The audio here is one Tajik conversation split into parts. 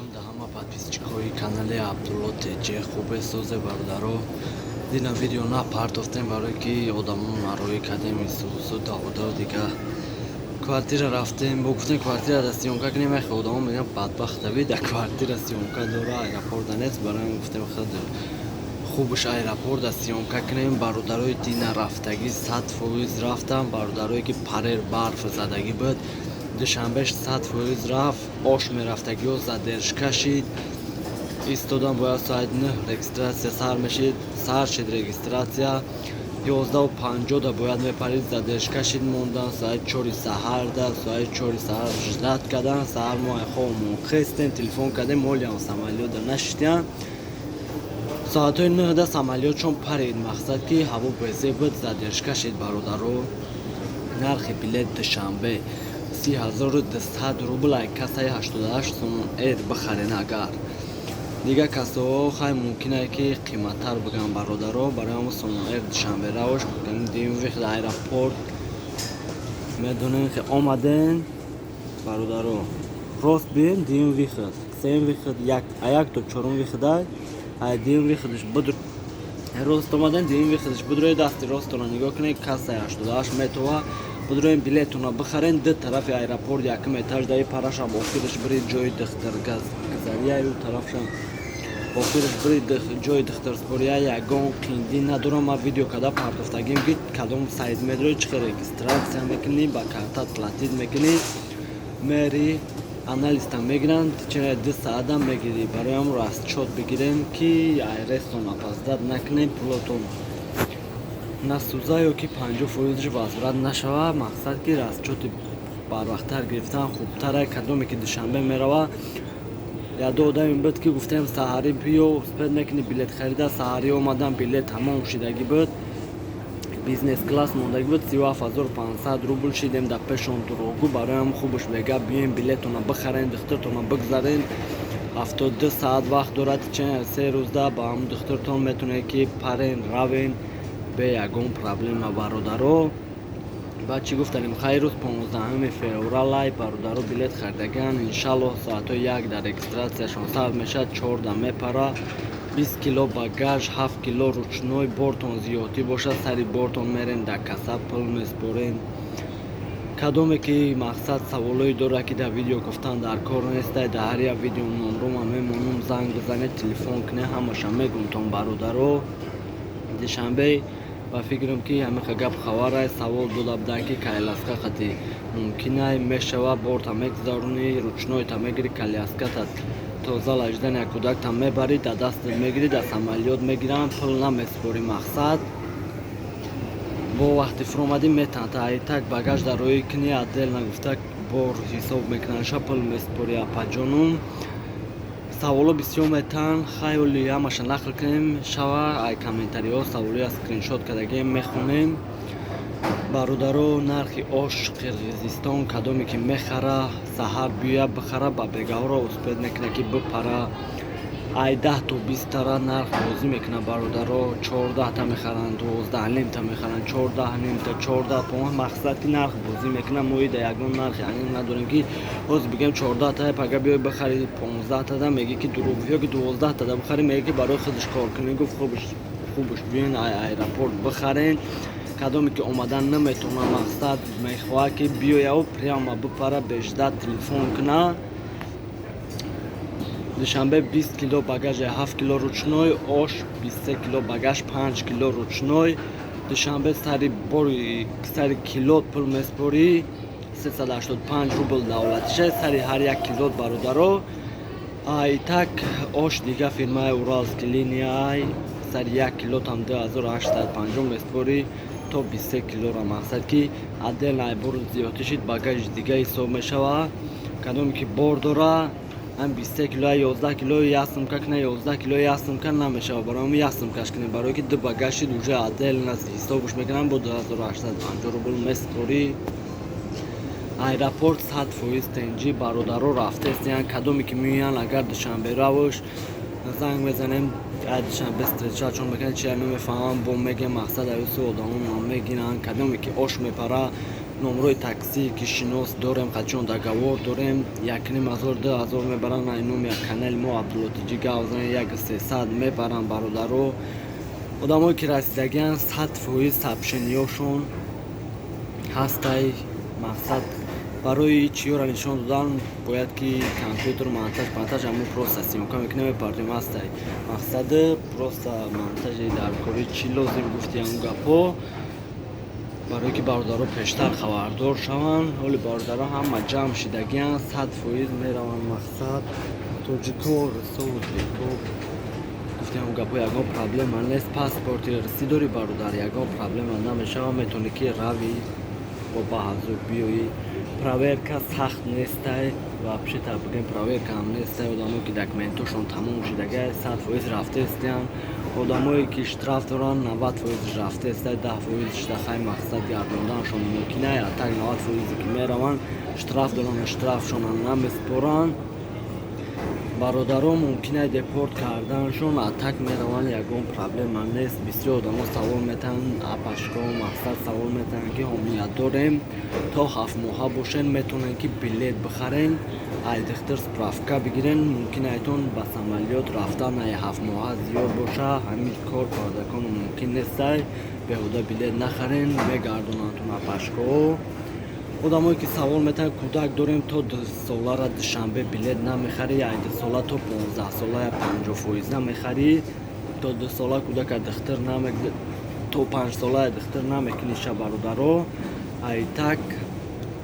Салом да ҳама подписчикҳои канали Абдулло Теҷе хубе сӯзе бародаро. Дина видео напартофтем барое ки одамон мароӣ кардем исӯсу даводар дига квартира рафтем бо гуфтем квартира да сиёмка кунем яхе одамон мегӯянд бадбахтави да квартира сиёмка дора аэропорта нест барои гуфтем хеле хубш аэропорта сиёмка кунем. Бародарои дина рафтагӣ 100% рафтам. Бародарое ки парер барф задагӣ буд душанбеш 100% рафт. Ош мерафтагиҳо задерж кашид. Истодам бояд соат 9 регистратсия сар мешид. Сар шид регистратсия 11:50 да бояд мепарид задерж кашид мондан. Соат 4 саҳар да соат 4 саҳар ждат кардан. Саҳар мо айхомо хестем телефон кардем молиам самолёта нашитян. Соатҳои 9 да самолётшон парид мақсад ки ҳаво безе буд задерж кашид. Бародаро нархи билет душанбе 3200 рубл ай касаи 88 сомон эд бихарен. Агар дига касоҳо хай мумкинае ки қиматтар биган бародаро барои ҳама сомон эд душанбе равош димвих аэропорт медонем ки омаден бародаро рост бин димвихад сем вихад як то чорум вихадай ай димвихадш буд рост омаден димвихадш будрои дасти ростона нигоҳ кунед касаи 88 метова будроем билетуна бихарен ду тарафи аэропорт якм этаж даи парашам охираш бири ҷои духтар газарияю тарафшам охираш бири ҷои духтарспория ягон қиндӣ надорам. Ма видео када партофтагим ки кадом сайт медрои чихе регистратсия мекунӣ ба картат платид мекунӣ мери анализта мегиранд чена 2 саатам мегирӣ барои ҳам расчёт бигирем ки айрестон апаздат накунем пулотон насӯза ё ки 50% возврат нашава. мақсад ки расчёти барвақттар гирифтан хубтар ай кадоме ки душанбе мерава. ядо одаме буд ки гуфтем саҳарӣ биё успед мекунӣ билет харида. саҳарӣ омадам билет ҳамон шидагӣ буд бизнес класс мондагӣ буд 37500 рубл шидем да пешон дурогу барои ҳам хубш вега биёем билетона бихарен духтартона бигзарен 72 саат вақт дорад чен 3 рӯзда ба ҳам духтартон метонед ки парен равен бе ягон проблема. бародаро ба чӣ гуфтанем хай рӯз 15 февралай бародаро билет харидаган иншаллоҳ соатҳои 1 дар регистратсияшон сар мешад 14 мепара 20 кило багаж 7 кило ручной бортон зиёдӣ бошад сари бортон мерем да каса пул меспорем. кадоме ки мақсад саволое дора ки дар видео гуфтан дар кор нестай дар ҳар як видео номрома мемонам занг бизанед телефон кунед ҳамаша мегумтон. бародаро душанбе ба фикрам ки ҳамиқа гап хабарай савол дода будан ки кайласка хати мумкинай мешава борта мегзарони ручнойта мегири каляскатат тоза лаждани як кӯдакта мебари да дастат мегири да самолёт мегиран пул намеспори. мақсад бо вақти фуромадӣ метанта ай так багаж дар роҳи кuni отдельно гуфта бор ҳисоб мекунаша пул меспори апаҷонум. саволо бисёр метан хайоли ҳамаша нақл кунем шава ай комментариҳо саволоя скриншот кардагием мехонем. бародаро нархи ош қирғизистон кадоме ки мехара саҳар биёя бихара ба бегаҳоро успед мекуна ки бипара ай 10 то 20 тара нарх бозӣ мекуна. бародаро 14 та мехаранд 12 та мехаранд 14 та 14 пон. мақсад ки нарх бозӣ мекуна мои да ягон нархи анин надорем ки ҳозир бигем 14 та пага биёй бихари 15 та да меги ки дурӯғ ё ки 12 та да бихари меги ки барои худш кор кунӣ. гуфт хубш биён аэропорт бихарен кадоме ки омадан наметона мақсад мехоҳад ки биёяу прямо бипара беждат телефон куна. душанбе 20 кило багаж 7 кило ручной ош 23 кило багаж 5 кило ручной. душанбе сари килот пул меспори 385 рубл давлатиша сари ҳар як килот. бародаро ай так ош дига фирмаи уралский линия сари 1 килотам 2850 меспори то 23 килора. мақсад ки отдельно ай бор зиёдӣ шид багаж дига ҳисоб мешава. кадоме ки бор дора ам 23 кило 11 кило ясмка куна 11 кило ясмка намешава барои ҳам ясмкаш кунем барое ки ду багаж шид уже отдельно ҳисобш мекунам бо 2850 рубл меспори. аэропорт 100% тенҷӣ. бародаро рафтестиян кадоме ки меоян агар душанбе равош занг мезанем душанбе стречачон мекунем чи мефаҳмам бо мегем мақсад аюси одамон мегиранд кадоме ки ош мепара номрои такси кишинос дорем, қачон договор дорем, 1,5 мебаран айном як канали мо Абдуллотиҷи гавзан 1,300 мебаран бародаро. одамое ки расидагиян 100% сабшиниёшон ҳастай. мақсад барои чиёра нишон додан бояд ки компютер монтаж ҳамон просто симка мекунем ҳастай. мақсади просто монтажи даркори чӣ лозим гуфти ҳамон гапҳо барое ки бародаро пештар хабардор шаванд. ҳоли бародаро ҳама ҷамъ шидагиян 100% мераванд. мақсад тоҷико рисовотеко гуфти ҳамон гапҳо ягон проблема нест. паспорти рисӣ дори бародар, ягон проблема намешавад. метавонӣ ки рави бо баҳзу биёӣ. проверка сахт нестай, вообще так бигем проверка ҳам нестай. одамое ки документошон тамом шидагай 100% рафтестиянд. одамое ки штраф доранд 90% рафтестай, 10% штрафай. мақсад гардонданашон мумкинай. а так 90% ки мераванд штраф доранд, штрафшонам намеспоранд. бародаро мумкинай депорт карданашон, а так мераванд, ягон проблема нест. бисёр одамо савол метаванд, апашко мақсад савол метаванд ки ҳомият дорем то 7 моҳа бошен, метавонанд ки билет бихарен, айдихтир справка бигирен. мумкин айтон ба самолёт рафтан ай 7 моҳа зиёд боша, ҳамин кор кардакон мумкин нестай. беҳуда билет нахарен, мегардонандтон апашкоҳо. одамое ки савол метаванд, кӯдак дорем то 2 солара душанбе билет намехарӣ, 1 сола то 15 сола 50% намехарӣ. то 2 сола кӯдака дихтир то 5 сола дихтир намекуниша бародаро. ай так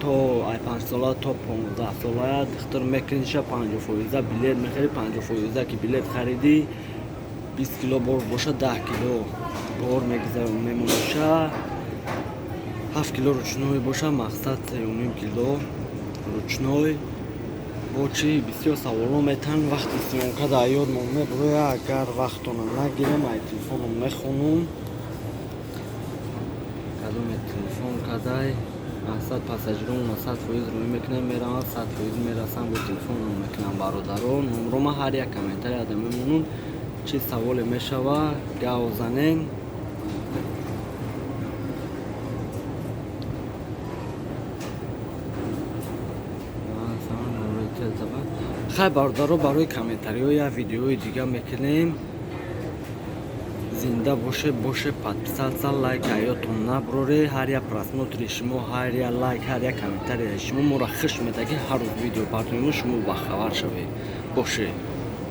то ай 5 сола то 15 сола дихтир мекуниша 50% билет мехарӣ. 50% ки билет харидӣ 20 кило бор боша 10 кило бор мемониша. 7 кило ручной боша, мақсад 3,5 кило ручной. бо чи бисёр саволо метаванд. вақти сиёмка дар ёдмон мебурояд. агар вақтона нагирем ай телефонро мехонум. кадоме телефон кадай. мақсад пассажироно 100% рӯй мекунем, мераванд 100% мерасанд, бо телефонро мекунам бародаро. номрома ҳар як комментарияда мемонум. чӣ саволе мешавад гав занен. хай бародаро, барои комментариҳо я видеои дига мекунем. зинда боше подписаться, лайк ҳаётон набуроре. ҳар як просмотри шумо, ҳар як лайк, ҳар як комментарияи шумо моро хуш медаҳад ки ҳар рӯз видео партоимон шумо бахабар шавед. боше